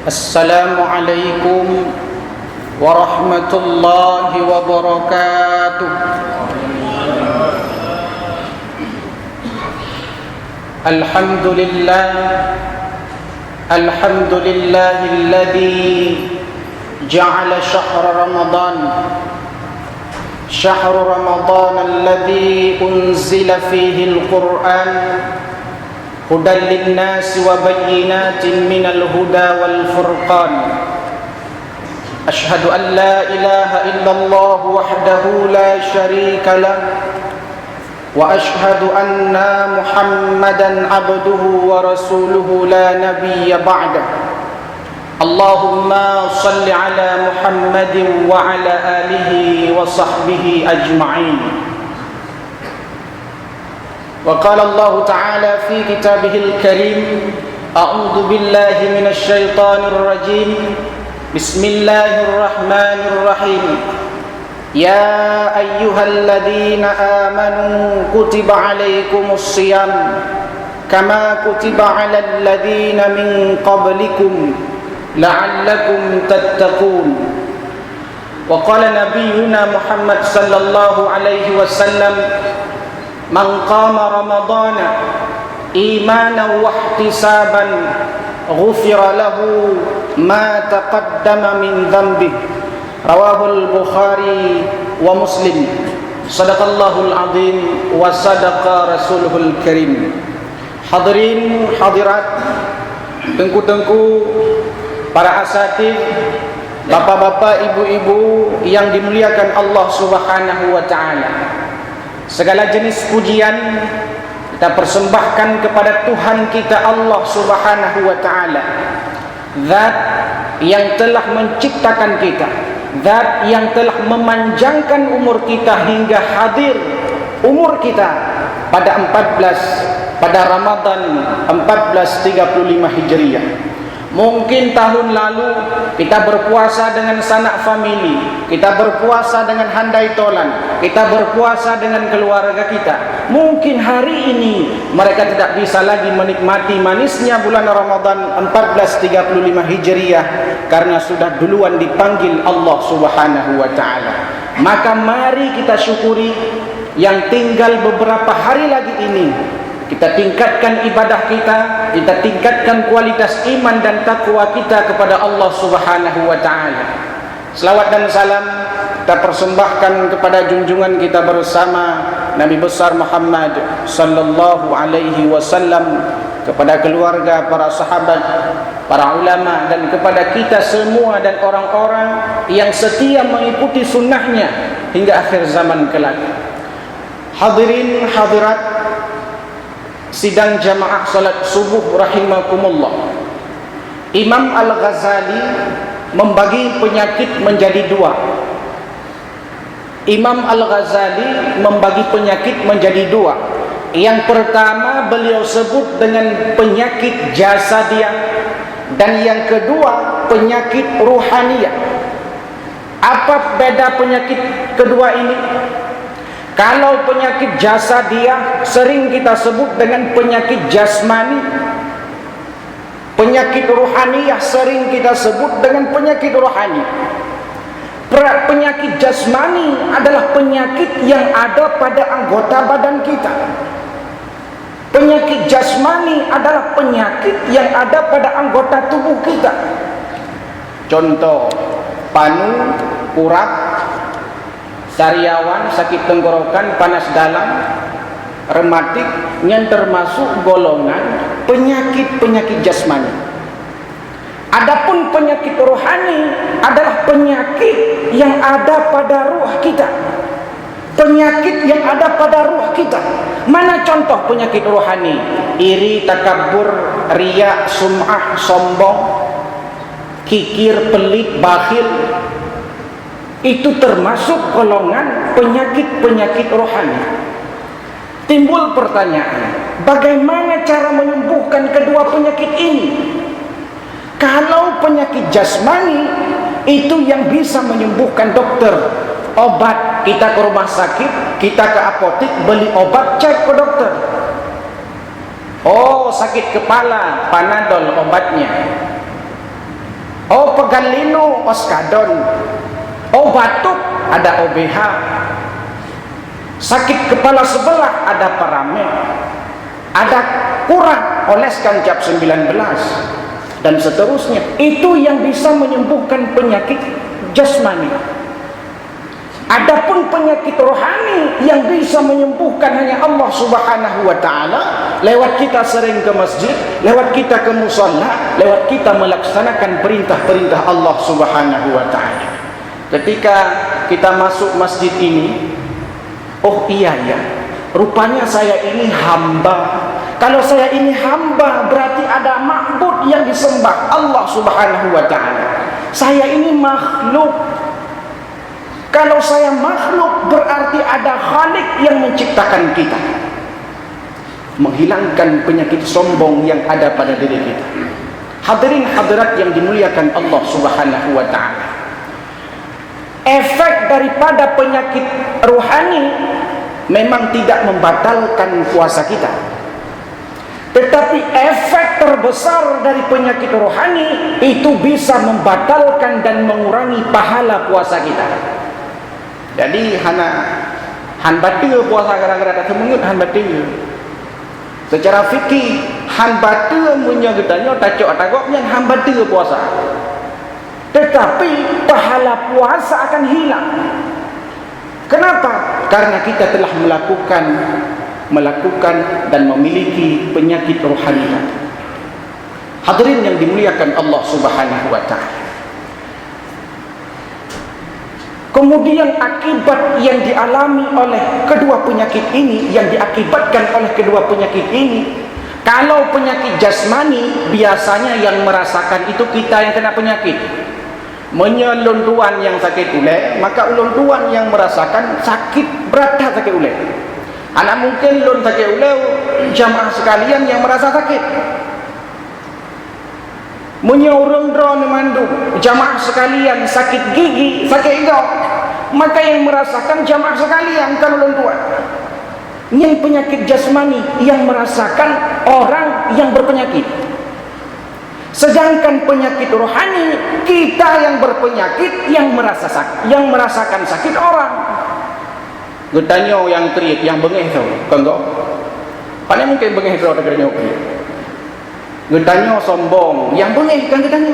Assalamualaikum warahmatullahi wabarakatuh. Alhamdulillahilladzi ja'ala syahra Ramadan alladzi unzila fihi al-Qur'an hudan lin-nasi wa bayyinatin minal huda wal furqan. Ashhadu an la ilaha illallah wahdahu la syarika lah wa ashhadu anna Muhammadan abduhu wa rasuluhu la nabiyya ba'dah. Allahumma salli ala Muhammadin wa ala alihi wa sahbihi ajma'in. وقال الله تعالى في كتابه الكريم أعوذ بالله من الشيطان الرجيم بسم الله الرحمن الرحيم يا أيها الذين آمنوا كتب عليكم الصيام كما كتب على الذين من قبلكم لعلكم تتقون. وقال نبينا محمد صلى الله عليه وسلم Man qama ramadana imanan wa ihtisaban ghufira lahu ma taqaddama min dhanbi. Rawahul Bukhari wa Muslim. Sadaqallahul azim wa sadaqa rasuluhul karim. Hadirin hadirat, tengku-tengku, para asatidz, bapak-bapak, ibu-ibu yang dimuliakan Allah Subhanahu wa taala. Segala jenis pujian kita persembahkan kepada Tuhan kita Allah Subhanahu wa taala, Zat yang telah menciptakan kita, Zat yang telah memanjangkan umur kita hingga hadir umur kita pada Ramadan 1435 Hijriah. Mungkin tahun lalu kita berpuasa dengan sanak famili, kita berpuasa dengan handai tolan, kita berpuasa dengan keluarga kita. Mungkin hari ini mereka tidak bisa lagi menikmati manisnya bulan Ramadan 1435 Hijriah karena sudah duluan dipanggil Allah Subhanahu wa taala. Maka mari kita syukuri yang tinggal beberapa hari lagi ini. Kita tingkatkan ibadah kita tingkatkan kualitas iman dan takwa kita kepada Allah Subhanahu wa taala. Selawat dan salam kita persembahkan kepada junjungan kita bersama Nabi besar Muhammad sallallahu alaihi wasallam, kepada keluarga, para sahabat, para ulama, dan kepada kita semua dan orang-orang yang setia mengikuti sunnahnya hingga akhir zaman kelak. Hadirin hadirat sidang jamaah salat subuh rahimakumullah. Imam Al-Ghazali membagi penyakit menjadi dua. Imam Al-Ghazali membagi penyakit menjadi dua. Yang pertama beliau sebut dengan penyakit jasadiah, dan yang kedua penyakit ruhaniyah. Apa beda penyakit kedua ini? Kalau penyakit jasadiah sering kita sebut dengan penyakit jasmani, penyakit ruhaniyah sering kita sebut dengan penyakit rohani. Penyakit jasmani adalah penyakit yang ada pada anggota badan kita. Penyakit jasmani adalah penyakit yang ada pada anggota tubuh kita. Contoh, panu, urat, sariawan, sakit tenggorokan, panas dalam, rematik, yang termasuk golongan penyakit-penyakit jasmani. Adapun penyakit rohani adalah penyakit yang ada pada ruh kita. Penyakit yang ada pada ruh kita. Mana contoh penyakit rohani? Iri, takabur, riya, sum'ah, sombong, kikir, pelit, bakhil. Itu termasuk golongan penyakit-penyakit rohani. Timbul pertanyaan, bagaimana cara menyembuhkan kedua penyakit ini? Kalau penyakit jasmani itu yang bisa menyembuhkan dokter, obat, kita ke rumah sakit, kita ke apotek beli obat, cek ke dokter. Oh, sakit kepala, Panadol obatnya. Oh pegalino oskadon. Oh batuk ada OBH. Sakit kepala sebelah ada paramed. Ada kurang oleskan cap 19 dan seterusnya. Itu yang bisa menyembuhkan penyakit jasmani. Adapun penyakit rohani yang bisa menyembuhkan hanya Allah Subhanahu wa taala, lewat kita sering ke masjid, lewat kita ke musalla, lewat kita melaksanakan perintah-perintah Allah Subhanahu wa taala. Ketika kita masuk masjid ini, oh iya ya, rupanya saya ini hamba. Kalau saya ini hamba, berarti ada ma'bud yang disembah, Allah Subhanahu wa taala. Saya ini makhluk. Kalau saya makhluk, berarti ada Khalik yang menciptakan kita, menghilangkan penyakit sombong yang ada pada diri kita. Hadirin hadirat yang dimuliakan Allah Subhanahu wa taala. Efek daripada penyakit rohani memang tidak membatalkan puasa kita, tetapi efek terbesar dari penyakit rohani itu bisa membatalkan dan mengurangi pahala puasa kita. Jadi han batal puasa gara-gara tak semangat han batal. Secara fikih han batal punya gedanya tacok tagoknya han batal puasa. Tetapi pahala puasa akan hilang. Kenapa? Karena kita telah melakukan dan memiliki penyakit rohani. Hadirin yang dimuliakan Allah Subhanahu wa taala. Kemudian akibat yang dialami oleh kedua penyakit ini, yang diakibatkan oleh kedua penyakit ini, kalau penyakit jasmani biasanya yang merasakan itu kita yang kena penyakit. Menyelunduan yang sakit ulek, maka ulunduan yang merasakan sakit berat sakit ulek. Anak mungkin lun sakit ulek, jamaah sekalian yang merasa sakit. Menyorong drone mandung, jamaah sekalian sakit gigi, sakit hidung, maka yang merasakan jamaah sekalian kalau luntuan. Yang penyakit jasmani yang merasakan orang yang berpenyakit. Sedangkan penyakit rohani kita yang berpenyakit yang merasakan sakit orang. Getanyo yang teriak, yang bengeh tu, kanggo. Pane mungkin bengeh tu dengarnya okey. Getanyo sombong, yang bengeh kan getanyo.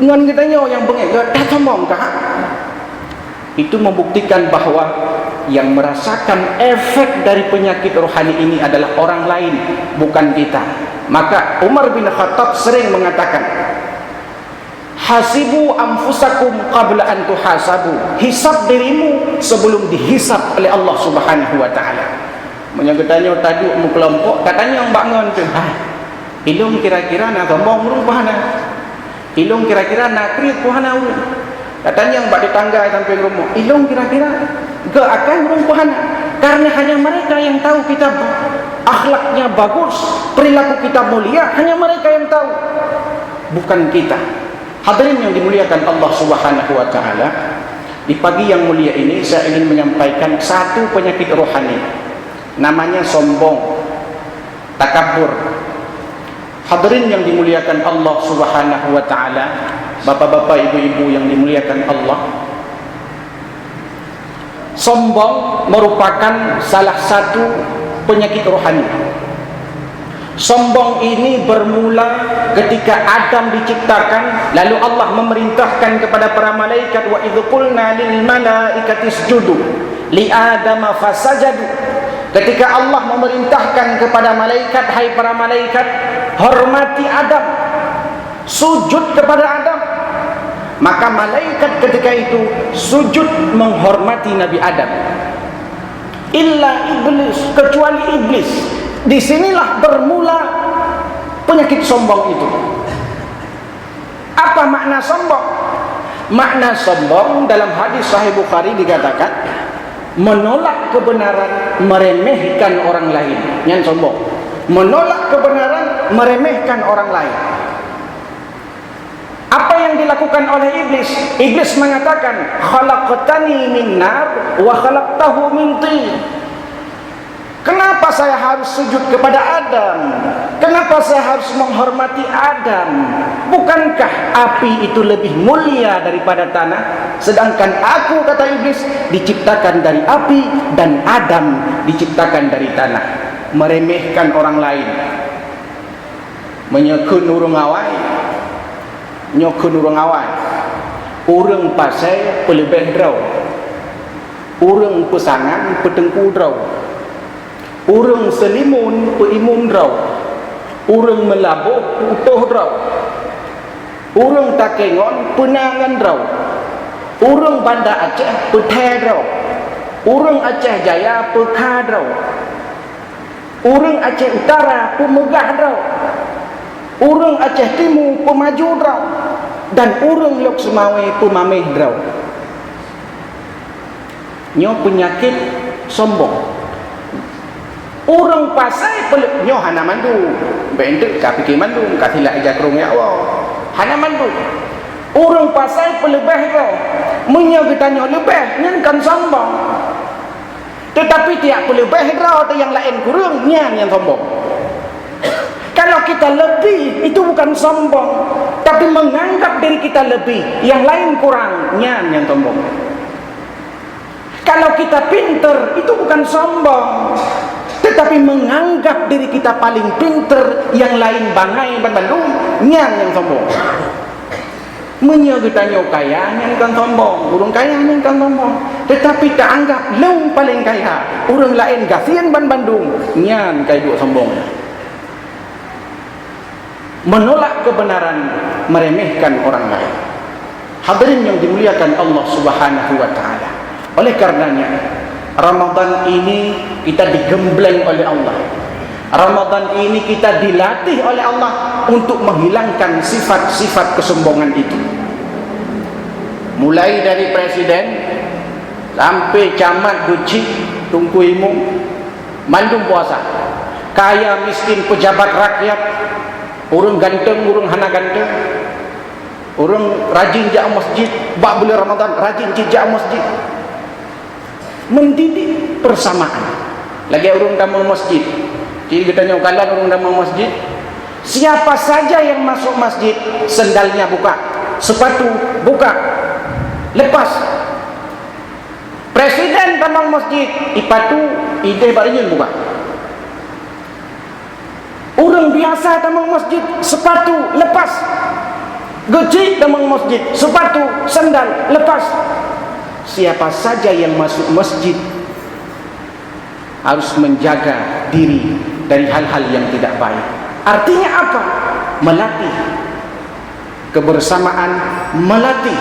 Ngan getanyo yang bengeh, dah sombong kah? Itu membuktikan bahwa yang merasakan efek dari penyakit rohani ini adalah orang lain, bukan kita. Maka Umar bin Khattab sering mengatakan, hasibu anfusakum qabla an tuhasabu. Hisab dirimu sebelum dihisab oleh Allah Subhanahu wa taala. Menyagetanyo tadi mu kelompok, katanya mbak ngon tu. Ilung kira-kira nak sombong rumpahana. Ilung kira-kira nak kriuk puhana ulun. Katanya mbak di tangga sampai rumah. Ilung kira-kira ke akan rumpahana. Karena hanya mereka yang tahu kita akhlaknya bagus, perilaku kita mulia, hanya mereka yang tahu, bukan kita. Hadirin yang dimuliakan Allah Subhanahu wa taala, di pagi yang mulia ini saya ingin menyampaikan satu penyakit rohani, namanya sombong, takabur. Hadirin yang dimuliakan Allah Subhanahu wa taala, bapak-bapak, ibu-ibu yang dimuliakan Allah, sombong merupakan salah satu penyakit rohani. Sombong ini bermula ketika Adam diciptakan, lalu Allah memerintahkan kepada para malaikat, wa idz qulna lil malaikati isjudu li adama fasajadu. Ketika Allah memerintahkan kepada malaikat, hai para malaikat, hormati Adam, sujud kepada Adam, maka malaikat ketika itu sujud menghormati Nabi Adam. Illa iblis, kecuali iblis. Disinilah bermula penyakit sombong itu. Apa makna sombong? Makna sombong dalam hadis Sahih Bukhari dikatakan menolak kebenaran, meremehkan orang lain. Yang sombong, menolak kebenaran, meremehkan orang lain. Apa yang dilakukan oleh iblis? Iblis mengatakan, khalaqtani min nar wa khalaqtahu min tin. Kenapa Kenapa saya harus sujud kepada Adam? Kenapa saya harus menghormati Adam? Bukankah api itu lebih mulia daripada tanah? Sedangkan aku, kata iblis, diciptakan dari api dan Adam diciptakan dari tanah. Meremehkan orang lain, menyekun urung awai, nyokun urung awai. Urang pasai pelebeh draw, urang pesangan petengku draw, urang selimun peimun draw, urang melabuh utuh draw, urang takengon penangan draw, urang Banda Aceh pethe draw, urang Aceh Jaya pekha draw, urang Aceh Utara pemegah draw, urang Aceh Timur pemaju draw, dan urang Lok Sumawe pemameh draw. Nyo penyakit sombong. Urang pasai peluk nyo hana mandu. Bendek ka pikir mandu, ka silak aja kerung ya Allah. Hana mandu. Urang pasai pelebeh draw. Menyo kita nyo lebeh nyen kan sombong. Tetapi tiap pelebeh draw tu yang lain kurang nyen yang sombong. Kalau kita lebih, itu bukan sombong, tapi menganggap diri kita lebih, yang lain kurang, nyan yang sombong. Kalau kita pinter, itu bukan sombong, tetapi menganggap diri kita paling pinter, yang lain bangai bandung, nyan yang sombong. Menyo kita nyo kaya, nyan kan sombong, urang kaya nyan kan sombong, tetapi tak anggap leung paling kaya, urang lain gasian bandung, nyan kaya duk sombong. Menolak kebenaran, meremehkan orang lain. Hadirin yang dimuliakan Allah Subhanahu wa taala. Oleh karenanya, Ramadan ini kita digembleng oleh Allah. Ramadan ini kita dilatih oleh Allah untuk menghilangkan sifat-sifat kesombongan itu. Mulai dari presiden sampai camat guci, tungku imum, mandung puasa. Kaya miskin pejabat rakyat, urang ganteng, urang hana ganteng, urang rajin jak masjid, bak bulan Ramadan rajin jak masjid. Mendidik persamaan. Lagi urang damang masjid. Jadi kita tanya kalan urang damang masjid, siapa saja yang masuk masjid sendalnya buka, sepatu buka, lepas. Presiden damang masjid, ipatu ide baringan buka. Orang biasa damang masjid, sepatu lepas. Gecik damang masjid, sepatu, sandal lepas. Siapa saja yang masuk masjid harus menjaga diri dari hal-hal yang tidak baik. Artinya apa? Melatih kebersamaan, melatih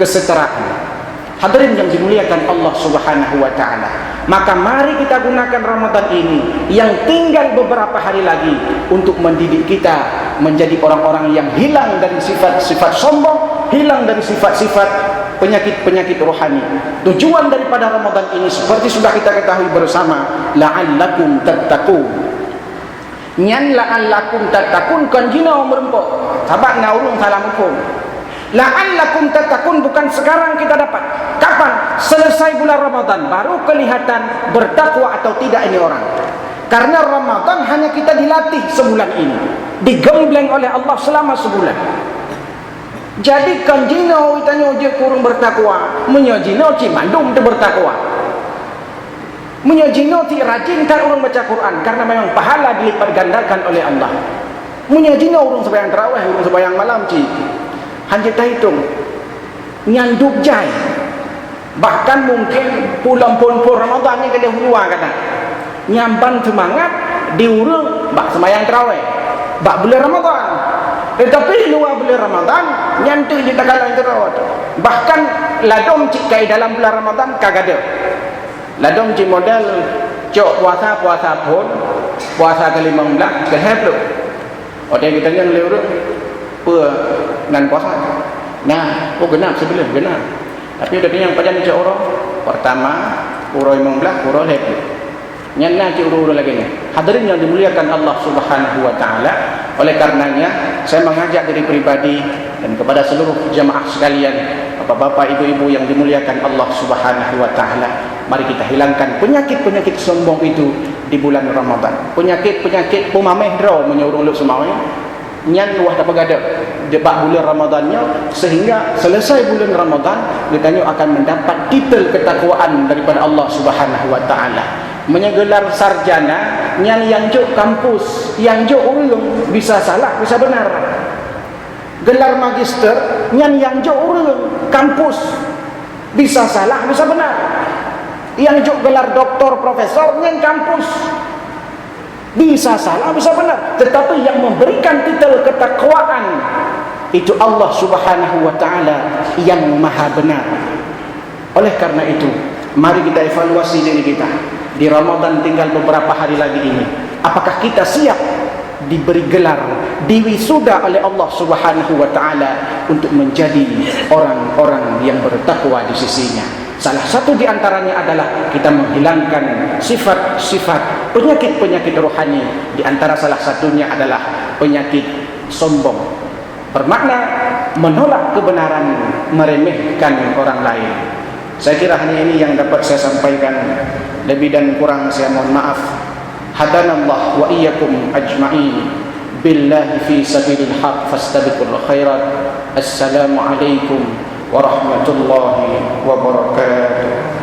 kesetaraan. Hadirin yang dimuliakan Allah Subhanahu wa taala. Maka mari kita gunakan Ramadan ini yang tinggal beberapa hari lagi untuk mendidik kita menjadi orang-orang yang hilang dari sifat-sifat sombong, hilang dari sifat-sifat penyakit-penyakit rohani. Tujuan daripada Ramadan ini seperti sudah kita ketahui bersama, la'allakum tattaqun. Nyan la'allakum tattaqun kan jina merempok. Sahabat na urung salam hukum. La'allakum tattaqun bukan sekarang kita dapat. Kapan? Selesai bulan Ramadan baru kelihatan bertakwa atau tidak ini orang. Karena Ramadan hanya kita dilatih sebulan ini, digembleng oleh Allah selama sebulan. Jadi kan jino itanya je kurang bertakwa, menyojino ci mandum tu bertakwa. Menyojino ti rajin kan orang baca Quran karena memang pahala dilipat gandakan oleh Allah. Menyojino orang sembahyang tarawih, orang sembahyang malam ci. Hanya tak hitung nyanduk jai. Bahkan mungkin pulang pun Ramadan yang kena huluan kata. Nyamban semangat diurung bak sembahyang tarawih. Bak bulan Ramadan. Tetapi luar bulan Ramadan nyantu je tak kalah terus. Bahkan ladom cik kai dalam bulan Ramadan kagak ada. Ladom cik model cok puasa pun puasa ke-15 ke heblo. Ode kita yang leureuk pe ngan puasa. Nah, genap sebelum genap. Tapi ada yang pada cik orang pertama uroi 15 uroi heblo. Nyana cik uroi lagi ni. Hadirin yang dimuliakan Allah Subhanahu wa taala. Oleh karenanya saya mengajak diri pribadi dan kepada seluruh jamaah sekalian, bapak-bapak, ibu-ibu yang dimuliakan Allah Subhanahu wa taala, mari kita hilangkan penyakit-penyakit sombong itu di bulan Ramadan. Penyakit-penyakit pemameh draw menyuruh lu semua nyan wah tak pegada debak bulan Ramadannya, sehingga selesai bulan Ramadan ditanya akan mendapat titel ketakwaan daripada Allah Subhanahu wa taala. Menyegelar sarjana nyan yang juk kampus, yang juk ulung, bisa salah bisa benar. Gelar magister nyan yang juk ulung kampus, bisa salah bisa benar. Yang juk gelar doktor profesor nyan kampus, bisa salah bisa benar. Tetapi yang memberikan titel ketakwaan itu Allah Subhanahu wa taala yang maha benar. Oleh karena itu, mari kita evaluasi diri kita. Di Ramadan tinggal beberapa hari lagi ini, apakah kita siap diberi gelar, diwisuda oleh Allah Subhanahu wa taala untuk menjadi orang-orang yang bertakwa di sisinya? Salah satu di antaranya adalah kita menghilangkan sifat-sifat penyakit-penyakit rohani. Di antara salah satunya adalah penyakit sombong. Bermakna menolak kebenaran, meremehkan orang lain. Saya kira hanya ini yang dapat saya sampaikan. Lebih dan kurang saya mohon maaf. Hadanallah wa iyyakum ajma'in. Billahi fi sabilil haq fastabiqul khairat. Assalamualaikum warahmatullahi wabarakatuh.